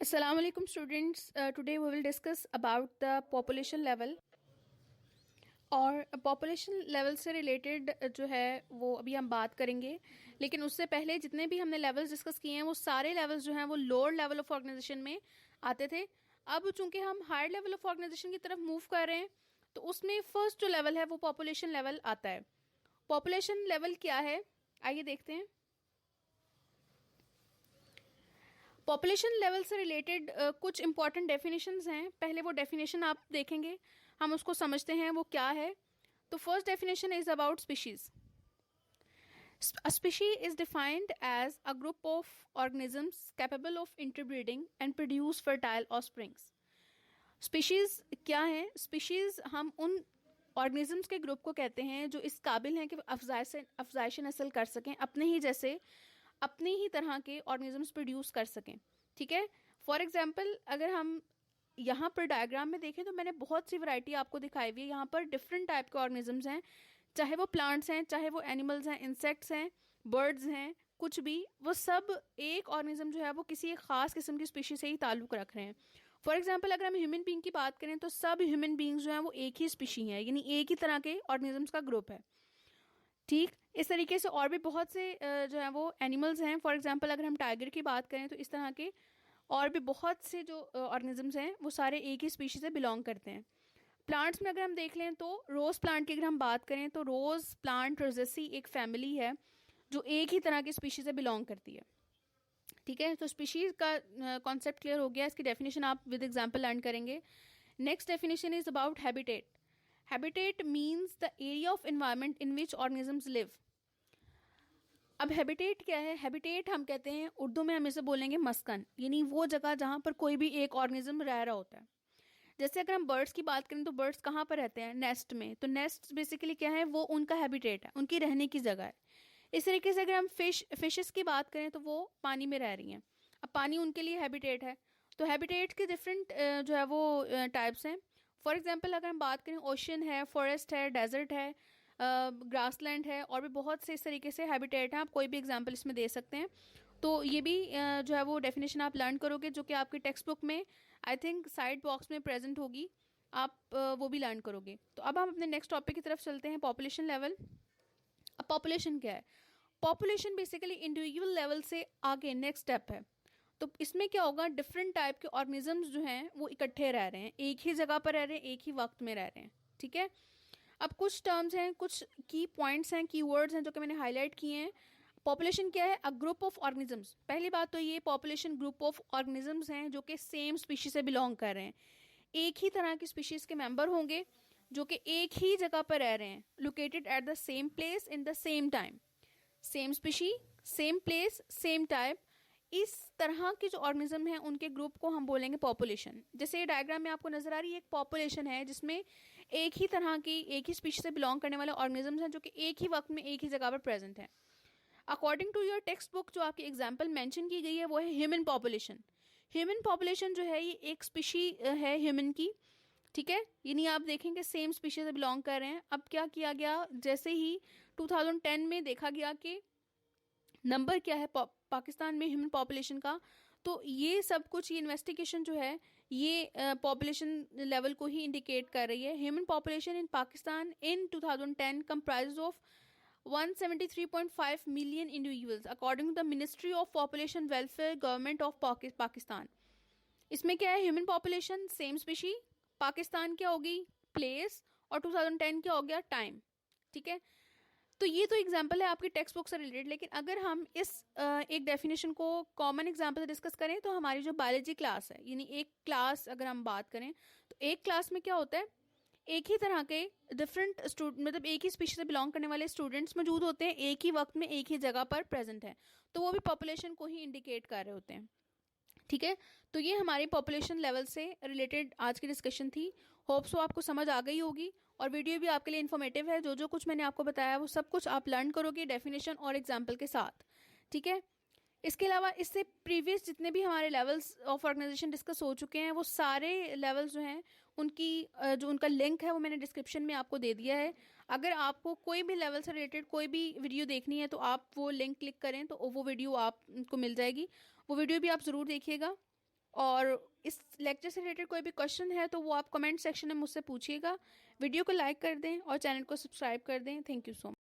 Assalamu alaikum students. Today we will discuss about the population level और population level से related जो है वो अभी हम बात करेंगे। लेकिन उससे पहले जितने भी हमने लेवल्स डिस्कस किए हैं वो सारे लेवल्स जो हैं वो लोअर लेवल ऑफ ऑर्गेनाइजेशन में आते थे। अब चूंकि हम हायर लेवल ऑफ ऑर्गेनाइजेशन की तरफ मूव कर रहे हैं तो उसमें फर्स्ट जो लेवल है वो पॉपुलेशन लेवल आता है। पॉपुलेशन लेवल क्या है, आइए देखते हैं। पॉपुलेशन लेवल से रिलेटेड कुछ इंपॉर्टेंट डेफिनेशंस हैं। पहले वो डेफिनेशन आप देखेंगे, हम उसको समझते हैं वो क्या है। तो first definition is about species. A species is defined as a group of organisms capable of interbreeding and produce fertile offsprings. Species क्या है? स्पीशीज हम उन ऑर्गेनिजम्स के ग्रुप को कहते हैं जो इस काबिल हैं कि अफजाइश नस्ल कर सकें, अपने ही जैसे अपने ही तरह के ऑर्गेनिजम्स प्रोड्यूस कर सकें। ठीक है, फॉर एग्जांपल अगर हम यहाँ पर डायग्राम में देखें तो मैंने बहुत सी वैरायटी आपको दिखाई हुई है। यहाँ पर डिफरेंट टाइप के ऑर्गेनिजम्स हैं, चाहे वो प्लांट्स हैं, चाहे वो एनिमल्स हैं, इंसेक्ट्स हैं, बर्ड्स हैं, कुछ भी, वो सब एक ऑर्गेनिज्म जो है वो किसी एक खास किस्म की स्पीशीज से ही ताल्लुक रख रहे हैं। फॉर एग्जाम्पल अगर हम ह्यूमन बींग की बात करें तो सब ह्यूमन बींग्स जो हैं वो एक ही स्पीशी है, यानी एक ही तरह के ऑर्गेनिजम्स का ग्रुप है। ठीक, इस तरीके से और भी बहुत से जो है वो एनिमल्स हैं। फॉर एग्जांपल अगर हम टाइगर की बात करें तो इस तरह के और भी बहुत से जो ऑर्गेनिजम्स हैं वो सारे एक ही स्पीशीज से बिलोंग करते हैं। प्लांट्स में अगर हम देख लें तो रोज़ प्लांट की अगर हम बात करें तो रोज़ प्लांट रोजेसी एक फैमिली है जो एक ही तरह की स्पीशीज से बिलोंग करती है। ठीक है, तो स्पीशीज का कॉन्सेप्ट क्लियर हो गया। इसकी डेफिनेशन आप विद एग्जाम्पल लर्न करेंगे। Next definition is about habitat. Habitat means the area of environment in which organisms live. अब हैबिटेट क्या है? हैबिटेट हम कहते हैं, उर्दू में हम इसे बोलेंगे मस्कन, यानी वो जगह जहां पर कोई भी एक ऑर्गेनिज्म रह रहा होता है। जैसे अगर हम बर्ड्स की बात करें तो बर्ड्स कहाँ पर रहते हैं? नेस्ट में। तो नेस्ट बेसिकली क्या है? वो उनका हैबिटेट है, उनकी रहने की जगह है। इस तरीके से अगर हम फिशेस की बात करें तो वो पानी में रह रही हैं, अब पानी उनके लिए हैबिटेट है। तो हैबिटेट के डिफरेंट जो है वो टाइप्स हैं। फॉर एग्जाम्पल अगर हम बात करें, ओशन है, फॉरेस्ट है, डेजर्ट है, ग्रासलैंड है, और भी बहुत से इस तरीके से हैबिटेट हैं। आप कोई भी एग्जाम्पल इसमें दे सकते हैं। तो ये भी जो है वो डेफिनेशन आप लर्न करोगे, जो कि आपकी टेक्स्ट बुक में आई थिंक साइड बॉक्स में प्रेजेंट होगी, आप वो भी लर्न करोगे। तो अब हम अपने नेक्स्ट टॉपिक की तरफ चलते हैं, पॉपुलेशन लेवल। अब पॉपुलेशन क्या है? पॉपुलेशन बेसिकली इंडिविजुअल लेवल से आगे नेक्स्ट स्टेप है। तो इसमें क्या होगा? डिफरेंट टाइप के ऑर्गेनिजम्स जो हैं वो इकट्ठे रह रहे हैं, एक ही जगह पर रह रहे हैं, एक ही वक्त में रह रहे हैं। ठीक है, अब कुछ टर्म्स हैं, कुछ की पॉइंट्स हैं, की वर्ड्स हैं जो कि मैंने हाईलाइट किए हैं। पॉपुलेशन क्या है? A group of organisms. पहली बात तो ये पॉपुलेशन ग्रुप ऑफ ऑर्गेनिजम्स हैं जो कि सेम स्पीशीज से बिलोंग कर रहे हैं, एक ही तरह की स्पीशीज के मेंबर होंगे जो कि एक ही जगह पर रह रहे हैं, located at the same place in the same time. Same species, same place, same type, इस तरह के जो ऑर्गेनिज्म हैं उनके ग्रुप को हम बोलेंगे पॉपुलेशन। जैसे ये डायग्राम में आपको नजर आ रही है, एक पॉपुलेशन है जिसमें एक ही तरह की, एक ही स्पीशीज से बिलोंग करने वाले ऑर्गेनिजम्स हैं जो कि एक ही वक्त में एक ही जगह पर प्रेजेंट है। According to your text book जो आपकी एग्जाम्पल मेंशन की गई है वो है ह्यूमन पॉपुलेशन। ह्यूमन पॉपुलेशन जो है ये एक स्पीशी है ह्यूमन की। ठीक है, यानी आप देखेंगे सेम स्पीशीज से बिलोंग कर रहे हैं। अब क्या किया गया, जैसे ही 2010 में देखा गया कि नंबर क्या है पाकिस्तान में ह्यूमन पॉपुलेशन का, तो ये सब कुछ, ये इन्वेस्टिगेशन जो है ये पॉपुलेशन लेवल को ही इंडिकेट कर रही है। Human population in Pakistan in 2010 comprise of 173.5 million individuals according to the ministry of population welfare government of Pakistan. इसमें क्या है? Human population same species, Pakistan क्या होगी? प्लेस, और 2010 क्या हो गया? टाइम। ठीक है, तो ये तो एग्जाम्पल है आपकी टेक्स्ट बुक से रिलेटेड। लेकिन अगर हम इस एक डेफिनेशन को कॉमन एग्जाम्पल से डिस्कस करें तो हमारी जो बायोलॉजी क्लास है, यानी एक क्लास अगर हम बात करें तो एक क्लास में क्या होता है? एक ही तरह के डिफरेंट स्टूडेंट, मतलब एक ही स्पीशीज से बिलोंग करने वाले स्टूडेंट्स मौजूद होते हैं, एक ही वक्त में एक ही जगह पर प्रेजेंट है, तो वो भी पॉपुलेशन को ही इंडिकेट कर रहे होते हैं। ठीक है, तो ये हमारी पॉपुलेशन लेवल से रिलेटेड आज की डिस्कशन थी। होप सो आपको समझ आ गई होगी, और वीडियो भी आपके लिए इन्फॉर्मेटिव है। जो जो कुछ मैंने आपको बताया वो सब कुछ आप लर्न करोगे डेफिनेशन और एग्जाम्पल के साथ। ठीक है, इसके अलावा इससे प्रीवियस जितने भी हमारे लेवल्स ऑफ ऑर्गेनाइजेशन डिस्कस हो चुके हैं वो सारे लेवल्स जो हैं उनकी जो उनका लिंक है वो मैंने डिस्क्रिप्शन में आपको दे दिया है। अगर आपको कोई भी लेवल से रिलेटेड कोई भी वीडियो देखनी है तो आप वो लिंक क्लिक करें तो वो वीडियो आपको मिल जाएगी, वो वीडियो भी आप ज़रूर देखिएगा। और इस लेक्चर से रिलेटेड कोई भी क्वेश्चन है तो वो आप कमेंट सेक्शन में मुझसे पूछिएगा। वीडियो को लाइक कर दें और चैनल को सब्सक्राइब कर दें। Thank you so much.